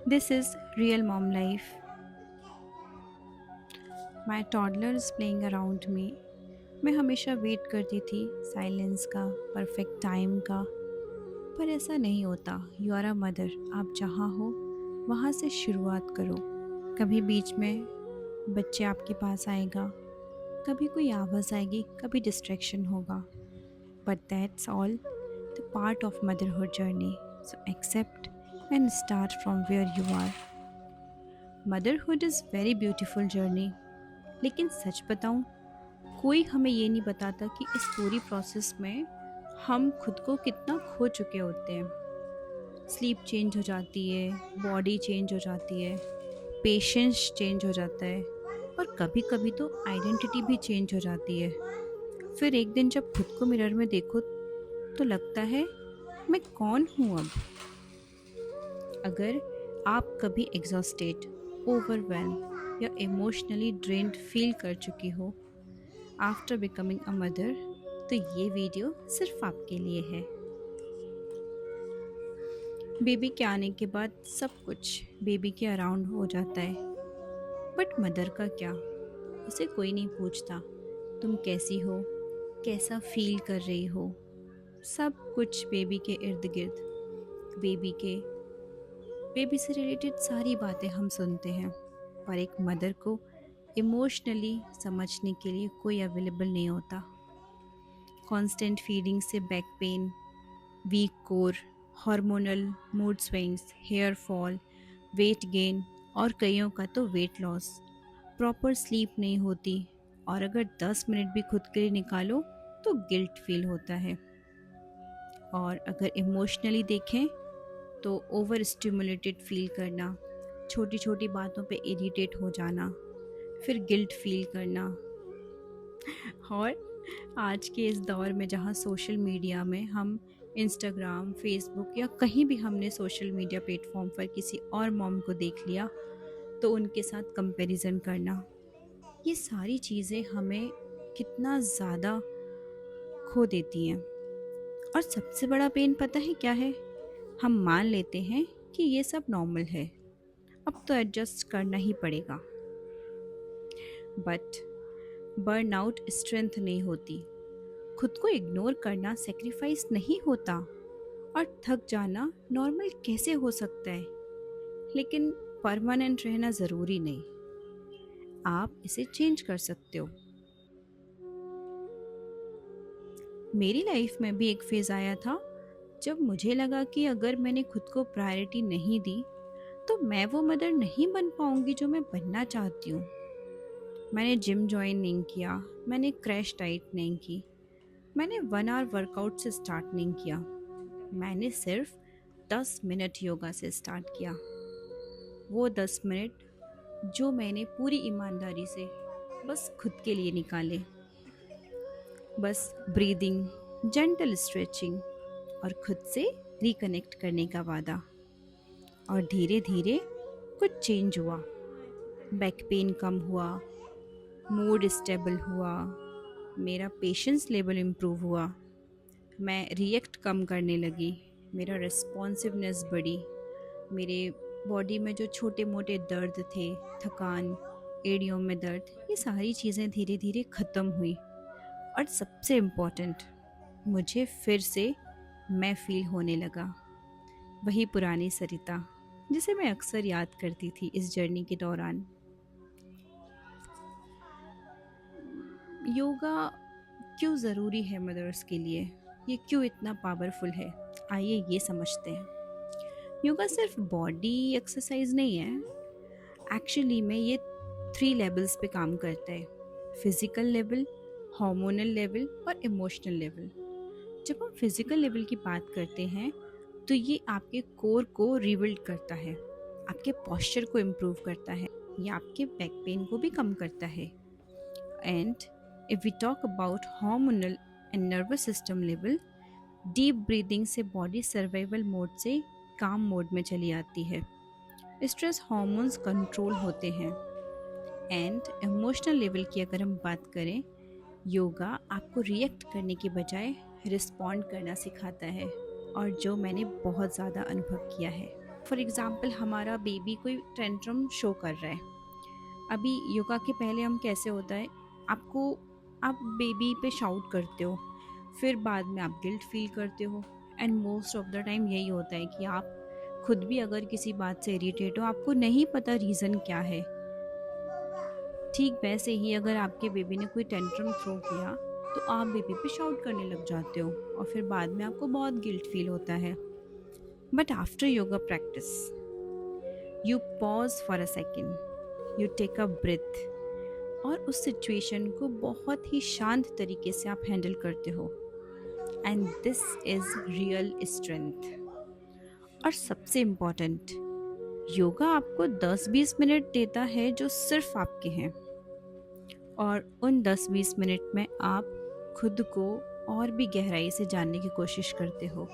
This is real mom life. My toddler is playing around me. मैं हमेशा wait करती थी साइलेंस का, परफेक्ट टाइम का, पर ऐसा नहीं होता। You are a mother. आप जहाँ हो वहाँ से शुरुआत करो। कभी बीच में बच्चे आपके पास आएगा, कभी कोई आवाज़ आएगी, कभी डिस्ट्रैक्शन होगा, but that's all the part of motherhood journey. So accept and start from where you are. Motherhood is very beautiful journey. लेकिन सच बताऊं, कोई हमें ये नहीं बताता कि इस पूरी प्रोसेस में हम खुद को कितना खो चुके होते हैं। स्लीप चेंज हो जाती है, बॉडी चेंज हो जाती है, पेशेंस चेंज हो जाता है, और कभी कभी तो आइडेंटिटी भी चेंज हो जाती है। फिर एक दिन जब खुद को मिरर में देखो तो लगता है, मैं कौन हूँ अब। अगर आप कभी एग्जॉस्टेड, ओवरवेल्म या इमोशनली ड्रेन्ड फील कर चुकी हो आफ्टर बिकमिंग अ मदर, तो ये वीडियो सिर्फ आपके लिए है। बेबी के आने के बाद सब कुछ बेबी के अराउंड हो जाता है, बट मदर का क्या? उसे कोई नहीं पूछता तुम कैसी हो, कैसा फील कर रही हो। सब कुछ बेबी के इर्द गिर्द, बेबी के बेबी से रिलेटेड सारी बातें हम सुनते हैं, पर एक मदर को इमोशनली समझने के लिए कोई अवेलेबल नहीं होता। कांस्टेंट फीडिंग से back pain, weak core, hormonal mood swings, hair fall, weight gain, और कईयों का तो वेट लॉस। प्रॉपर स्लीप नहीं होती, और अगर 10 मिनट भी खुद के लिए निकालो तो गिल्ट फील होता है। और अगर इमोशनली देखें तो ओवर स्टिमुलेटेड फील करना, छोटी छोटी बातों पे इरिटेट हो जाना, फिर गिल्ट फील करना। और आज के इस दौर में जहाँ सोशल मीडिया में हम इंस्टाग्राम, फेसबुक या कहीं भी हमने सोशल मीडिया प्लेटफॉर्म पर किसी और मॉम को देख लिया तो उनके साथ कंपैरिजन करना, ये सारी चीज़ें हमें कितना ज़्यादा खो देती हैं। और सबसे बड़ा पेन पता है क्या है? हम मान लेते हैं कि ये सब नॉर्मल है, अब तो एडजस्ट करना ही पड़ेगा। बट बर्नआउट स्ट्रेंथ नहीं होती, खुद को इग्नोर करना सेक्रीफाइस नहीं होता, और थक जाना नॉर्मल कैसे हो सकता है। लेकिन परमानेंट रहना ज़रूरी नहीं, आप इसे चेंज कर सकते हो। मेरी लाइफ में भी एक फेज़ आया था जब मुझे लगा कि अगर मैंने खुद को प्रायोरिटी नहीं दी तो मैं वो मदर नहीं बन पाऊंगी जो मैं बनना चाहती हूँ। मैंने जिम ज्वाइन नहीं किया, मैंने क्रैश डाइट नहीं की, मैंने 1 आवर वर्कआउट से स्टार्ट नहीं किया, मैंने सिर्फ 10 मिनट योगा से स्टार्ट किया। वो 10 मिनट जो मैंने पूरी ईमानदारी से बस खुद के लिए निकाले। बस ब्रीदिंग, जेंटल स्ट्रेचिंग, और खुद से रिकनेक्ट करने का वादा। और धीरे धीरे कुछ चेंज हुआ। बैक पेन कम हुआ, मूड स्टेबल हुआ, मेरा पेशेंस लेवल इम्प्रूव हुआ, मैं रिएक्ट कम करने लगी, मेरा रिस्पॉन्सिवनेस बढ़ी, मेरे बॉडी में जो छोटे मोटे दर्द थे, थकान, एड़ियों में दर्द, ये सारी चीज़ें धीरे धीरे ख़त्म हुई। और सबसे इम्पॉर्टेंट, मुझे फिर से मैं फील होने लगा, वही पुरानी सरिता जिसे मैं अक्सर याद करती थी इस जर्नी के दौरान। योगा क्यों ज़रूरी है मदर्स के लिए? ये क्यों इतना पावरफुल है? आइए ये समझते हैं। योगा सिर्फ बॉडी एक्सरसाइज नहीं है, एक्चुअली में ये 3 लेवल्स पे काम करता है। फिजिकल लेवल, हार्मोनल लेवल और इमोशनल लेवल। जब हम फिजिकल लेवल की बात करते हैं तो ये आपके कोर को रिबिल्ड करता है, आपके पोस्चर को इम्प्रूव करता है, ये आपके बैक पेन को भी कम करता है। And if we talk about hormonal and nervous system level, deep breathing से बॉडी सर्वाइवल मोड से काम मोड में चली आती है, स्ट्रेस हार्मोन्स कंट्रोल होते हैं। एंड इमोशनल लेवल की अगर हम बात करें, योगा आपको रिएक्ट करने के बजाय रिस्पॉन्ड करना सिखाता है, और जो मैंने बहुत ज़्यादा अनुभव किया है। फॉर एग्ज़ाम्पल हमारा बेबी कोई टेंट्रम शो कर रहा है। अभी योगा के पहले हम कैसे होता है, आपको आप बेबी पे शाउट करते हो, फिर बाद में आप गिल्ट फील करते हो। And most of the time यही होता है कि आप खुद भी अगर किसी बात से इरिटेट हो, आपको नहीं पता रीज़न क्या है। ठीक वैसे ही अगर आपके बेबी ने कोई टेंट्रम थ्रो किया, तो आप बेबी पे शाउट करने लग जाते हो और फिर बाद में आपको बहुत गिल्ट फील होता है। But after yoga practice, you pause for a second, you take a breath, और उस सिचुएशन को बहुत ही शांत तरीके से आप हैंडल करते हो। And this is real strength. और सबसे इम्पॉर्टेंट, योगा आपको 10-20 मिनट देता है जो सिर्फ आपके हैं, और उन 10-20 मिनट में आप खुद को और भी गहराई से जानने की कोशिश करते हो।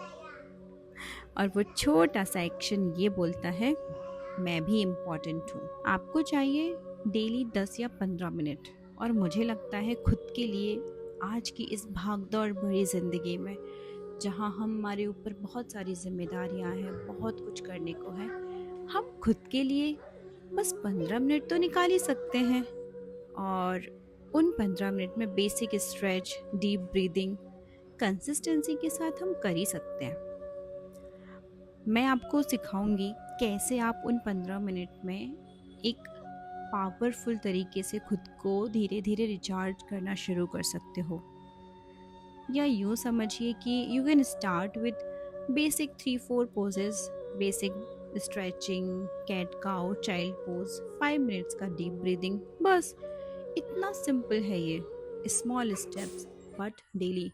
और वो छोटा सा एक्शन ये बोलता है, मैं भी इम्पॉर्टेंट हूँ। आपको चाहिए डेली 10 या 15 मिनट, और मुझे लगता है खुद के लिए आज की इस भागदौड़ भरी ज़िंदगी में, जहाँ हमारे ऊपर बहुत सारी जिम्मेदारियाँ हैं, बहुत कुछ करने को है, हम खुद के लिए बस 15 मिनट तो निकाल ही सकते हैं। और उन 15 मिनट में basic stretch, deep breathing consistency के साथ हम कर ही सकते हैं। मैं आपको सिखाऊंगी कैसे आप उन 15 मिनट में एक पावरफुल तरीके से खुद को धीरे धीरे रिचार्ज करना शुरू कर सकते हो। या यूँ समझिए कि you can start with basic 3-4 poses, basic stretching, cat cow, child pose, 5 minutes का डीप ब्रीदिंग। बस इतना सिंपल है ये, स्मॉल स्टेप्स बट डेली।